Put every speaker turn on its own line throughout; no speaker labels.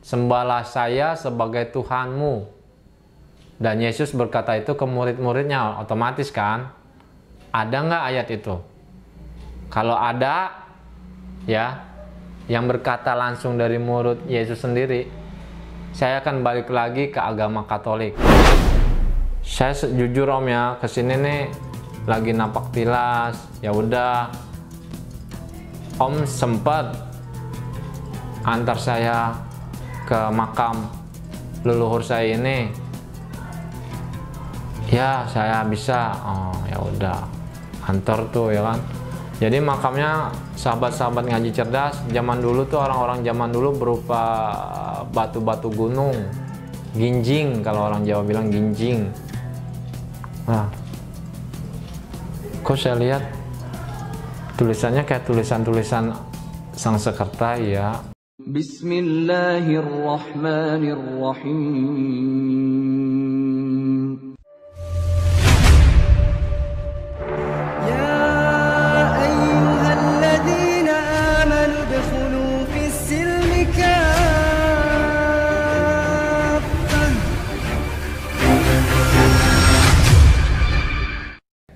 sembahlah saya sebagai Tuhanmu. Dan Yesus berkata itu ke murid-muridnya, otomatis kan? Ada nggak ayat itu? Kalau ada, ya, yang berkata langsung dari murid Yesus sendiri, saya akan balik lagi ke agama Katolik. Saya jujur Om ya, kesini nih lagi napak tilas, ya udah. Om sempat antar saya ke makam leluhur saya ini. Ya, saya bisa. Oh, ya udah. Antar tuh ya kan. Jadi makamnya sahabat-sahabat ngaji cerdas zaman dulu tuh, orang-orang zaman dulu berupa batu-batu gunung, ginjing, kalau orang Jawa bilang ginjing. Nah, kok saya lihat tulisannya kayak tulisan-tulisan Sangsekerta ya.
Bismillahirrahmanirrahim.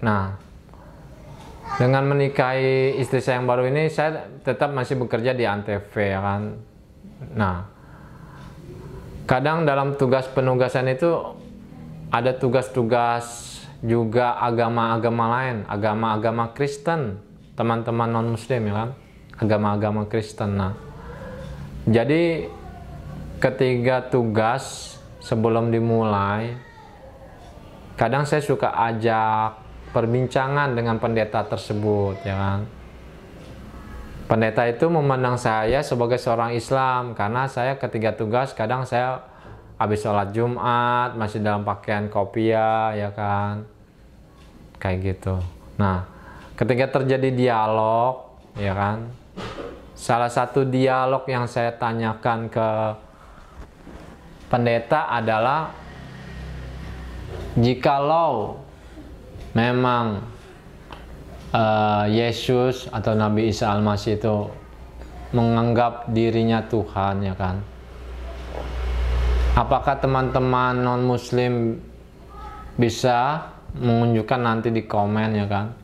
Nah, dengan menikahi istri saya yang baru ini, saya tetap masih bekerja di Antv ya kan. Nah, kadang dalam tugas penugasan itu ada tugas-tugas juga agama-agama lain, agama-agama Kristen, teman-teman non-Muslim ya kan, agama-agama Kristen. Nah, jadi ketiga tugas sebelum dimulai, kadang saya suka ajak perbincangan dengan pendeta tersebut ya kan. Pendeta itu memandang saya sebagai seorang Islam karena saya ketiga tugas, kadang saya habis sholat Jumat masih dalam pakaian kopiah ya kan, kayak gitu. Nah, ketika terjadi dialog ya kan, salah satu dialog yang saya tanyakan ke pendeta adalah, jikalau memang Yesus atau Nabi Isa Al-Masih itu menganggap dirinya Tuhan ya kan, apakah teman-teman non-Muslim bisa menunjukkan nanti di komen ya kan,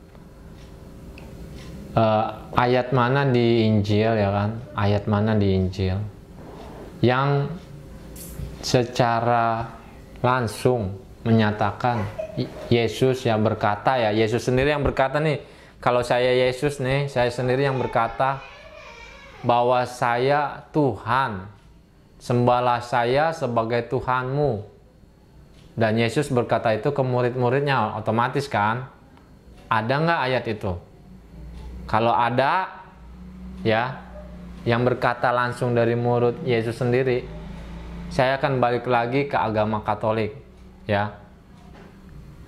ayat mana di Injil ya kan, ayat mana di Injil yang secara langsung menyatakan Yesus yang berkata, ya Yesus sendiri yang berkata nih, kalau saya Yesus nih, saya sendiri yang berkata bahwa saya Tuhan, sembahlah saya sebagai Tuhanmu. Dan Yesus berkata itu ke murid-muridnya, otomatis kan? Ada nggak ayat itu? Kalau ada, ya, yang berkata langsung dari murid Yesus sendiri, saya akan balik lagi ke agama Katolik, ya.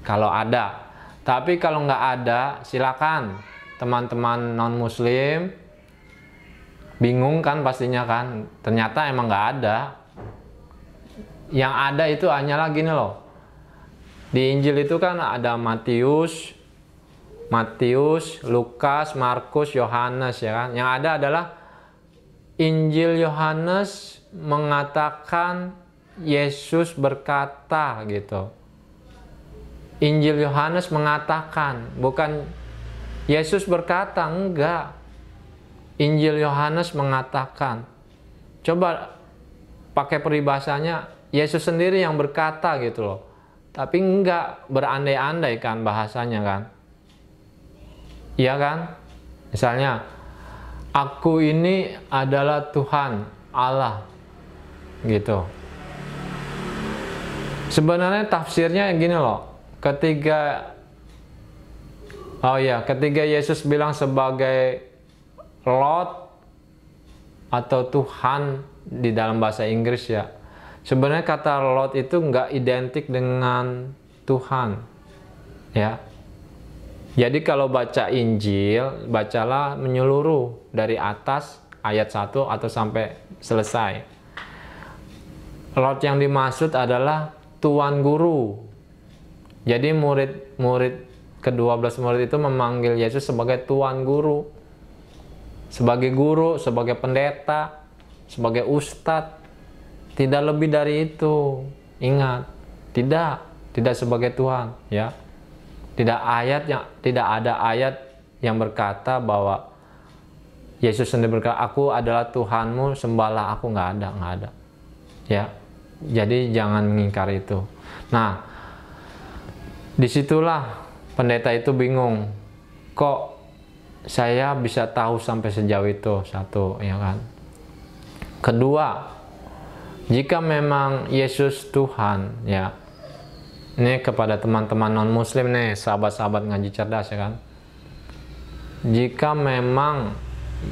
Kalau ada. Tapi kalau nggak ada, silakan teman-teman non-Muslim, bingung kan pastinya kan, ternyata emang nggak ada. Yang ada itu hanyalah gini loh, di Injil itu kan ada Matius, Lukas, Markus, Yohanes ya kan. Yang ada adalah Injil Yohanes mengatakan Yesus berkata gitu. Injil Yohanes mengatakan, bukan Yesus berkata, enggak. Injil Yohanes mengatakan. Coba pakai peribahasanya, Yesus sendiri yang berkata gitu loh. Tapi enggak berandai-andai kan bahasanya kan. Iya kan? Misalnya, aku ini adalah Tuhan Allah gitu. Sebenarnya tafsirnya gini loh. Ketika Yesus bilang sebagai Lord atau Tuhan di dalam bahasa Inggris ya, sebenarnya kata Lord itu nggak identik dengan Tuhan ya. Jadi kalau baca Injil, bacalah menyeluruh dari atas ayat 1 atau sampai selesai. Lord yang dimaksud adalah Tuan Guru. Jadi ke-12 murid itu memanggil Yesus sebagai Tuan Guru, sebagai guru, sebagai pendeta, sebagai ustadz. tidak lebih dari itu. Ingat, tidak sebagai Tuhan, ya. Tidak ada ayat yang berkata bahwa Yesus sendiri berkata, aku adalah Tuhanmu, sembahlah aku. Nggak ada. Ya, jadi jangan mengingkari itu. Nah, disitulah pendeta itu bingung. Kok saya bisa tahu sampai sejauh itu? Satu, ya kan. Kedua, jika memang Yesus Tuhan, ya, ini kepada teman-teman non-muslim nih, sahabat-sahabat ngaji cerdas, ya kan. Jika memang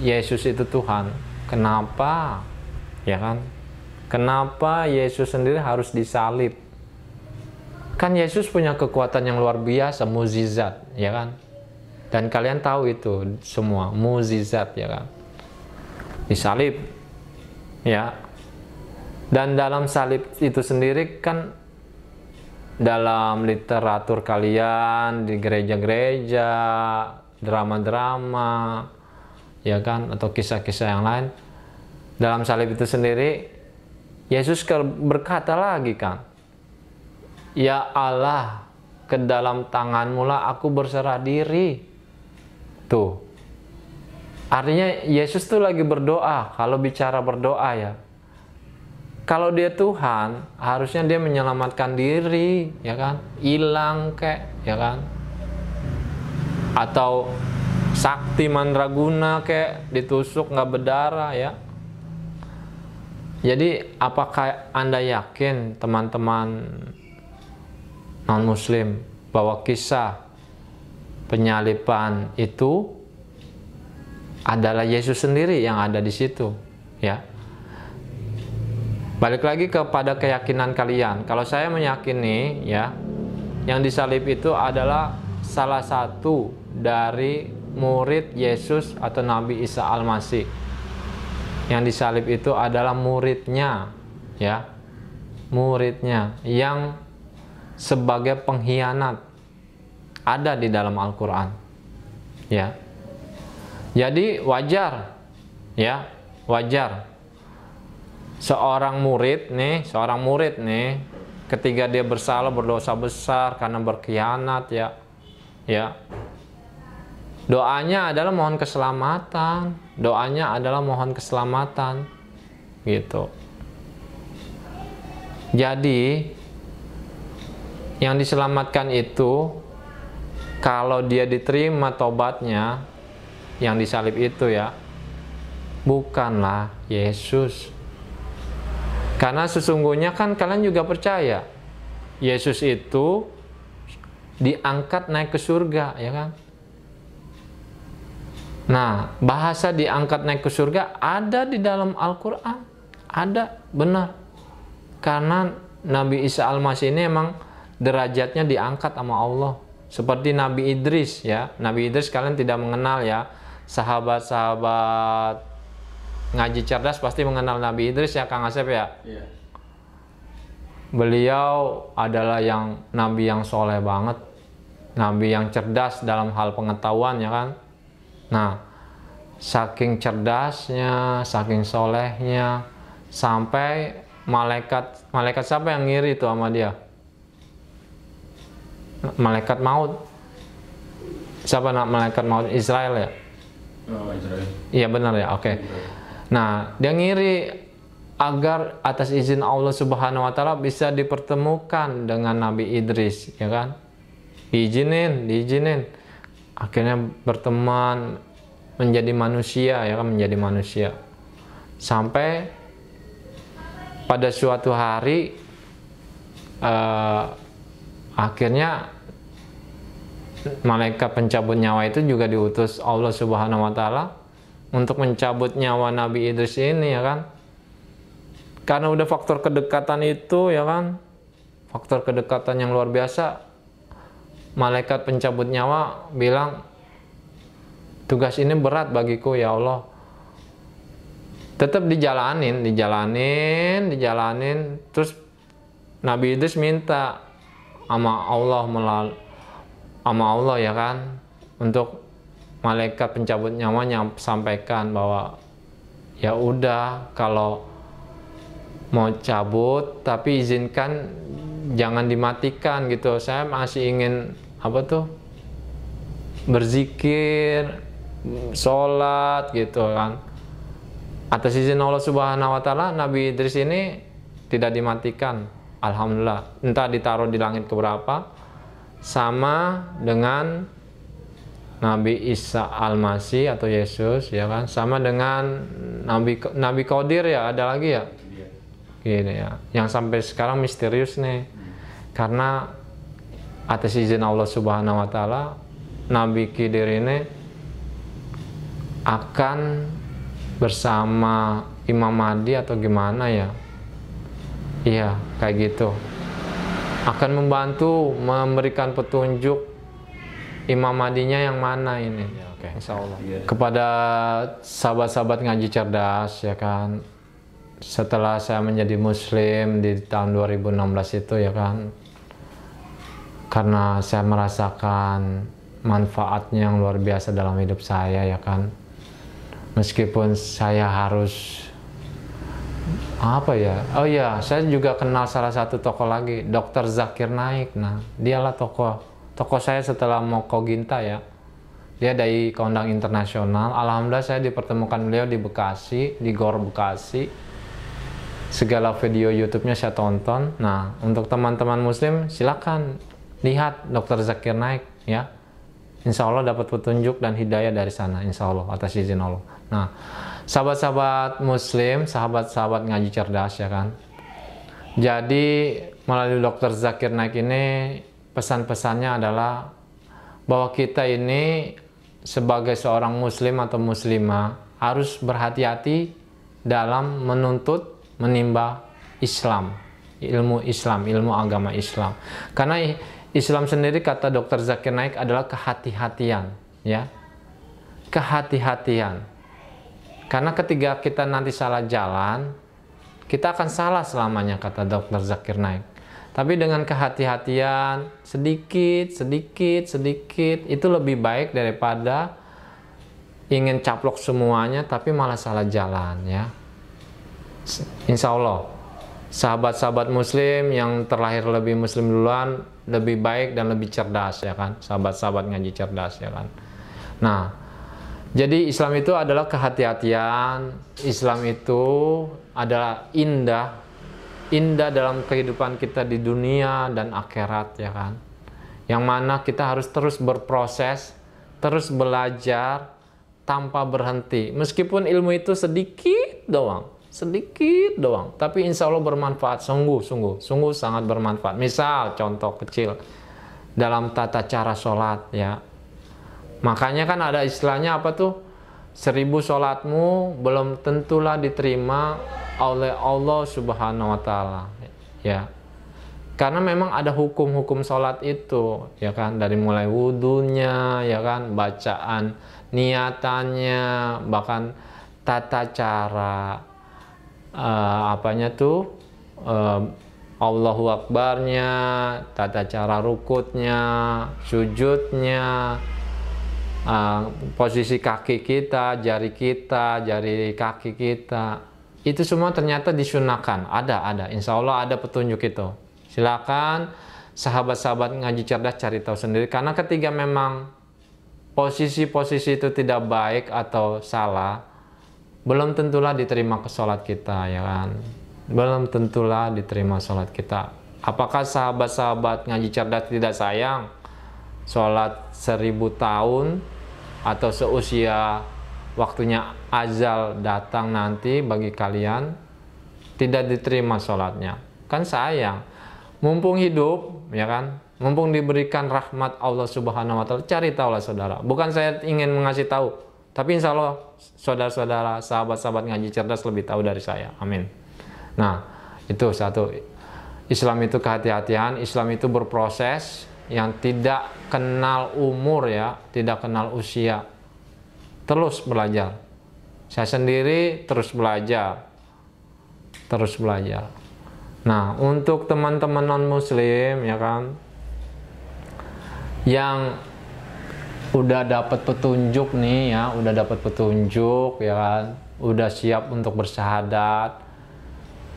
Yesus itu Tuhan, kenapa, ya kan? Kenapa Yesus sendiri harus disalib? Kan Yesus punya kekuatan yang luar biasa, mukjizat, ya kan? Dan kalian tahu itu semua, mukjizat, ya kan? Disalib, ya. Dan dalam salib itu sendiri kan, dalam literatur kalian di gereja-gereja, drama-drama, ya kan, atau kisah-kisah yang lain, dalam salib itu sendiri Yesus berkata lagi kan, ya Allah, ke dalam tanganmu lah aku berserah diri. Tuh, artinya Yesus tuh lagi berdoa. Kalau bicara berdoa, ya, kalau dia Tuhan, harusnya dia menyelamatkan diri, ya kan, hilang kek, ya kan, atau sakti mandraguna kek, ditusuk nggak berdarah, ya. Jadi apakah Anda yakin, teman-teman non-muslim, bahwa kisah penyaliban itu adalah Yesus sendiri yang ada di situ, ya? Balik lagi kepada keyakinan kalian. Kalau saya meyakini, ya, yang disalib itu adalah salah satu dari murid Yesus atau Nabi Isa Al-Masih. Yang disalib itu adalah muridnya, ya, muridnya yang sebagai pengkhianat ada di dalam Al-Quran, ya. Jadi wajar, ya, wajar seorang murid nih, ketika dia bersalah, berdosa besar karena berkhianat, ya, doanya adalah mohon keselamatan, gitu. Jadi yang diselamatkan itu, kalau dia diterima tobatnya, yang disalib itu, ya, bukanlah Yesus. Karena sesungguhnya kan kalian juga percaya Yesus itu diangkat naik ke surga, ya kan? Nah, bahasa diangkat naik ke surga ada di dalam Al-Quran. Ada, benar. Karena Nabi Isa Al-Masih ini emang derajatnya diangkat sama Allah. Seperti Nabi Idris, ya. Nabi Idris kalian tidak mengenal, ya. Sahabat-sahabat ngaji cerdas pasti mengenal Nabi Idris, ya, Kang Asep, ya. Iya. Beliau adalah Nabi yang soleh banget. Nabi yang cerdas dalam hal pengetahuan, ya kan. Nah, saking cerdasnya, saking solehnya, sampai malaikat siapa yang ngiri itu sama dia? Malaikat maut. Siapa malaikat maut? Israel, ya? Oh, Israel. Iya, benar, ya, oke. Nah, dia ngiri agar atas izin Allah Subhanahu wa Ta'ala bisa dipertemukan dengan Nabi Idris, ya kan? Diizinin. Akhirnya berteman, menjadi manusia, ya kan, menjadi manusia. Sampai pada suatu hari akhirnya malaikat pencabut nyawa itu juga diutus Allah Subhanahu wa Ta'ala untuk mencabut nyawa Nabi Idris ini, ya kan. Karena udah faktor kedekatan itu, ya kan, faktor kedekatan yang luar biasa, malaikat pencabut nyawa bilang, tugas ini berat bagiku, ya Allah. Tetap dijalanin. Terus Nabi Idris minta sama Allah, ya kan, untuk malaikat pencabut nyawanya sampaikan bahwa ya udah, kalau mau cabut, tapi izinkan jangan dimatikan gitu. Saya masih ingin apa tuh, berzikir, sholat gitu kan. Atas izin Allah Subhanahu wa Ta'ala, Nabi Idris ini tidak dimatikan, alhamdulillah. Entah ditaruh di langit keberapa, sama dengan Nabi Isa Al-Masih atau Yesus ya kan, sama dengan Nabi Qadir ya, ada lagi ya gini ya, yang sampai sekarang misterius nih, karena atas izin Allah Subhanahu wa Ta'ala Nabi Khidir ini akan bersama Imam Mahdi atau gimana ya, iya kayak gitu, akan membantu memberikan petunjuk Imam Mahdinya yang mana ini ya, okay. Insya Allah. Kepada sahabat-sahabat ngaji cerdas ya kan, setelah saya menjadi muslim di tahun 2016 itu ya kan, karena saya merasakan manfaatnya yang luar biasa dalam hidup saya ya kan, meskipun saya harus apa ya, oh ya, saya juga kenal salah satu tokoh lagi, Dr. Zakir Naik. Nah, dialah tokoh saya setelah Moko Ginta ya. Dia dari Kondang Internasional. Alhamdulillah saya dipertemukan beliau di Bekasi, di Gor Bekasi. Segala video YouTube-nya saya tonton. Nah, untuk teman-teman muslim silakan lihat Dr. Zakir Naik ya. Insya Allah dapat petunjuk dan hidayah dari sana, insya Allah, atas izin Allah. Nah, sahabat-sahabat muslim, sahabat-sahabat ngaji cerdas ya kan. Jadi melalui Dr. Zakir Naik ini, pesan-pesannya adalah bahwa kita ini sebagai seorang muslim atau muslimah harus berhati-hati dalam menuntut, menimba Islam, ilmu agama Islam. Karena Islam sendiri, kata Dr. Zakir Naik, adalah kehati-hatian ya. Kehati-hatian. Karena ketika kita nanti salah jalan, kita akan salah selamanya, kata Dr. Zakir Naik. Tapi dengan kehati-hatian, sedikit, itu lebih baik daripada ingin caplok semuanya tapi malah salah jalan ya. Insya Allah, sahabat-sahabat muslim yang terlahir lebih muslim duluan lebih baik dan lebih cerdas ya kan, sahabat-sahabat ngaji cerdas ya kan. Nah, jadi Islam itu adalah kehati-hatian, Islam itu adalah indah dalam kehidupan kita di dunia dan akhirat ya kan, yang mana kita harus terus berproses, terus belajar tanpa berhenti, meskipun ilmu itu sedikit doang, tapi insya Allah bermanfaat, sungguh sangat bermanfaat. Misal contoh kecil dalam tata cara sholat ya, makanya kan ada istilahnya apa tuh, 1000 sholatmu belum tentulah diterima oleh Allah Subhanahu wa Ta'ala ya. Karena memang ada hukum-hukum sholat itu ya kan, dari mulai wudhunya ya kan, bacaan niatannya, bahkan tata cara apanya tuh, Allahu Akbarnya, tata cara rukutnya, sujudnya, posisi kaki kita, jari kaki kita, itu semua ternyata disunahkan. Ada, insya Allah ada petunjuk itu. Silakan sahabat-sahabat ngaji cerdas cari tahu sendiri. Karena ketika memang posisi-posisi itu tidak baik atau salah, belum tentulah diterima ke sholat kita ya kan. Belum tentulah diterima sholat kita. Apakah sahabat-sahabat ngaji cerdas tidak sayang sholat 1000 tahun atau seusia waktunya azal datang nanti bagi kalian tidak diterima sholatnya? Kan sayang, mumpung hidup ya kan, mumpung diberikan rahmat Allah Subhanahu wa Ta'ala, cari tahulah saudara. Bukan saya ingin mengasih tahu, tapi insya Allah saudara-saudara, sahabat-sahabat ngaji cerdas lebih tahu dari saya. Amin. Nah, itu satu, Islam itu kehati-hatian, Islam itu berproses yang tidak kenal umur ya, tidak kenal usia. Terus belajar. Saya sendiri terus belajar. Nah, untuk teman-teman non-muslim ya kan, yang udah dapat petunjuk nih ya, udah siap untuk bersyahadat,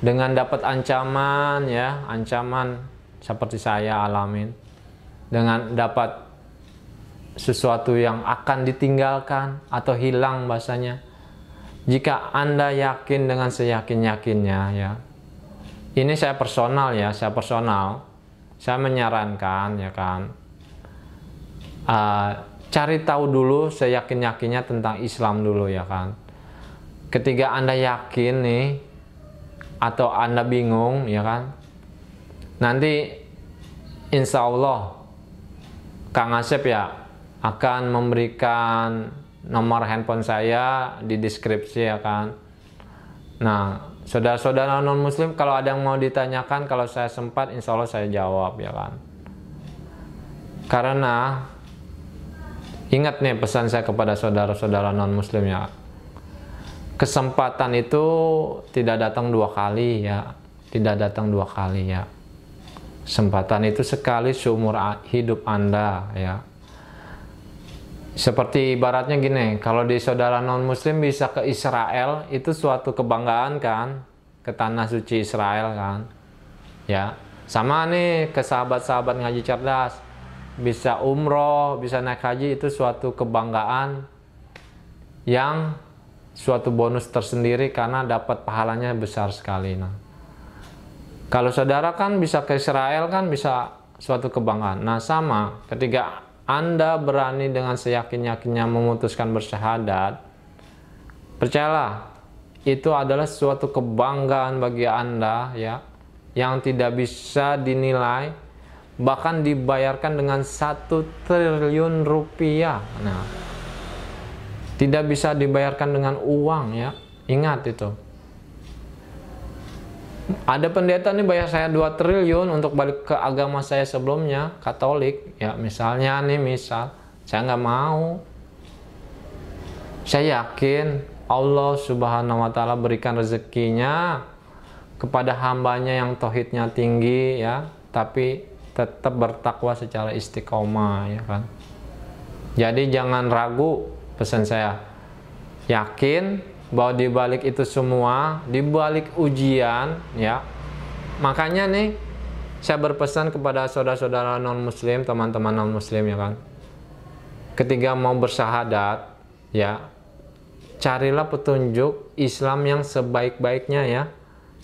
dengan dapat ancaman ya, ancaman seperti saya alamin, dengan dapat sesuatu yang akan ditinggalkan atau hilang bahasanya. Jika Anda yakin dengan seyakin-yakinnya ya, ini saya personal ya, saya menyarankan ya kan, cari tahu dulu seyakin-yakinnya tentang Islam dulu ya kan. Ketika Anda yakin nih, atau Anda bingung ya kan, nanti insya Allah Kang Asep ya akan memberikan nomor handphone saya di deskripsi ya kan. Nah, saudara-saudara non muslim kalau ada yang mau ditanyakan, kalau saya sempat insya Allah saya jawab ya kan. Karena ingat nih pesan saya kepada saudara-saudara non muslim ya, kesempatan itu tidak datang dua kali ya, tidak datang dua kali ya. Kesempatan itu sekali seumur hidup Anda ya. Seperti ibaratnya gini, kalau di saudara non muslim bisa ke Israel, itu suatu kebanggaan kan, ke tanah suci Israel kan ya. Sama nih ke sahabat-sahabat ngaji cerdas, bisa umroh, bisa naik haji, itu suatu kebanggaan yang suatu bonus tersendiri karena dapat pahalanya besar sekali. Nah, kalau saudara kan bisa ke Israel kan bisa suatu kebanggaan. Nah sama, ketika Anda berani dengan seyakin-yakinnya memutuskan bersyahadat, percayalah itu adalah suatu kebanggaan bagi Anda ya, yang tidak bisa dinilai, bahkan dibayarkan dengan 1 triliun rupiah. Nah, tidak bisa dibayarkan dengan uang ya, ingat itu. Ada pendeta nih bayar saya 2 triliun untuk balik ke agama saya sebelumnya, Katolik ya, misalnya nih, saya nggak mau. Saya yakin Allah Subhanahu wa Ta'ala berikan rezekinya kepada hambanya yang tauhidnya tinggi ya, tapi tetap bertakwa secara istiqomah ya kan. Jadi jangan ragu, pesan saya, yakin bahwa di balik itu semua, di balik ujian ya, makanya nih saya berpesan kepada saudara-saudara non muslim, teman-teman non muslim ya kan, ketika mau bersyahadat ya, carilah petunjuk Islam yang sebaik-baiknya ya,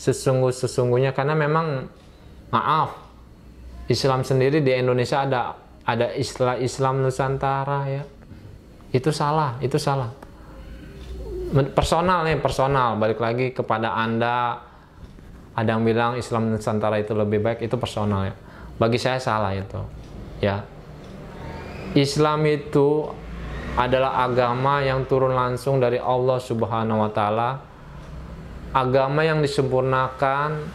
sesungguh-sesungguhnya. Karena memang maaf, Islam sendiri di Indonesia ada istilah Islam Nusantara ya, itu salah, itu salah. Personal nih, personal, balik lagi kepada Anda. Ada yang bilang Islam Nusantara itu lebih baik, itu personal ya. Bagi saya salah itu ya. Islam itu adalah agama yang turun langsung dari Allah Subhanahu wa Ta'ala, agama yang disempurnakan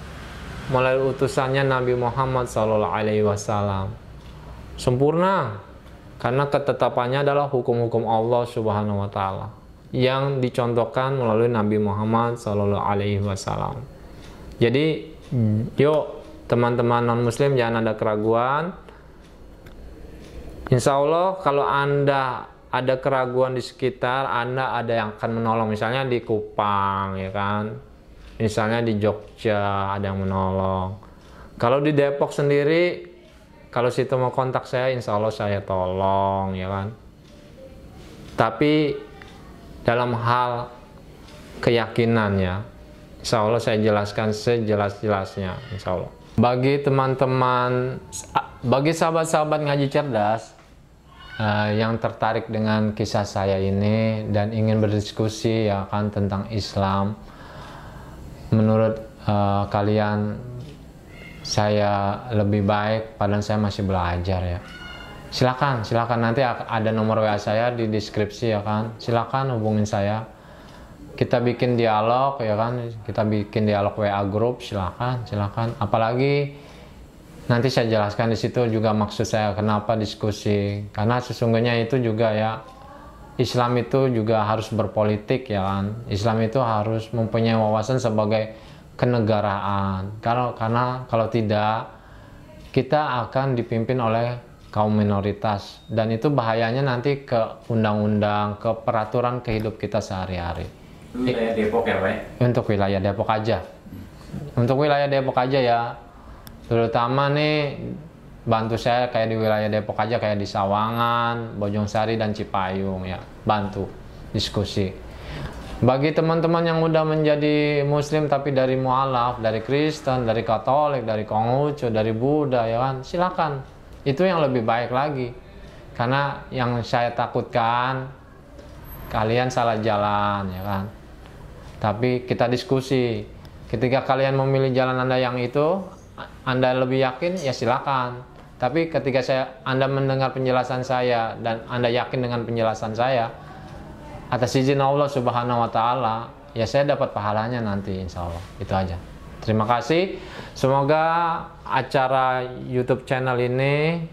melalui utusannya Nabi Muhammad SAW. Sempurna karena ketetapannya adalah hukum-hukum Allah Subhanahu wa Ta'ala yang dicontohkan melalui Nabi Muhammad SAW. Jadi yuk teman-teman non muslim, jangan ada keraguan. Insya Allah kalau Anda ada keraguan di sekitar Anda, ada yang akan menolong. Misalnya di Kupang ya kan, misalnya di Jogja ada yang menolong. Kalau di Depok sendiri, kalau situ mau kontak saya, insya Allah saya tolong ya kan. Tapi dalam hal keyakinannya, insya Allah saya jelaskan sejelas-jelasnya, insya Allah. Bagi teman-teman, bagi sahabat-sahabat ngaji cerdas yang tertarik dengan kisah saya ini dan ingin berdiskusi ya kan tentang Islam, menurut kalian saya lebih baik padahal saya masih belajar ya, silakan nanti ada nomor WA saya di deskripsi ya kan, silakan hubungin saya, kita bikin dialog ya kan, kita bikin dialog WA grup, silakan. Apalagi nanti saya jelaskan di situ juga maksud saya kenapa diskusi, karena sesungguhnya itu juga ya, Islam itu juga harus berpolitik ya kan, Islam itu harus mempunyai wawasan sebagai kenegaraan, karena kalau tidak kita akan dipimpin oleh kaum minoritas, dan itu bahayanya nanti ke undang-undang, ke peraturan kehidup kita sehari-hari.
Wilayah Depok ya Pak?
Untuk wilayah Depok aja. Untuk wilayah Depok aja ya, terutama nih bantu saya kayak di wilayah Depok aja, kayak di Sawangan, Bojongsari dan Cipayung ya, bantu diskusi. Bagi teman-teman yang udah menjadi muslim tapi dari mualaf, dari Kristen, dari Katolik, dari Konghucu, dari Buddha ya kan, silakan. Itu yang lebih baik lagi. Karena yang saya takutkan kalian salah jalan ya kan. Tapi kita diskusi. Ketika kalian memilih jalan Anda yang itu, Anda lebih yakin ya silakan. Tapi ketika Anda mendengar penjelasan saya dan Anda yakin dengan penjelasan saya, atas izin Allah Subhanahu wa Ta'ala, ya saya dapat pahalanya nanti, insya Allah. Itu aja. Terima kasih. Semoga acara YouTube channel ini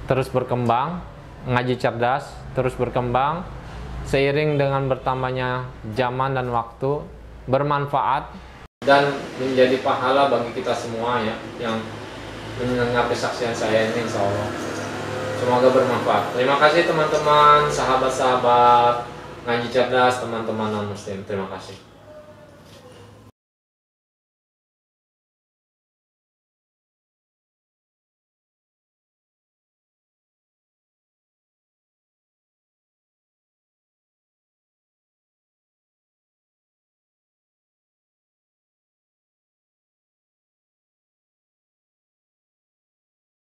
terus berkembang, ngaji cerdas terus berkembang seiring dengan bertambahnya zaman dan waktu, bermanfaat dan menjadi pahala bagi kita semua ya yang mendengar kesaksian saya ini, insya Allah. Semoga bermanfaat. Terima kasih teman-teman, sahabat-sahabat ngaji cerdas, teman-teman non muslim. Terima kasih.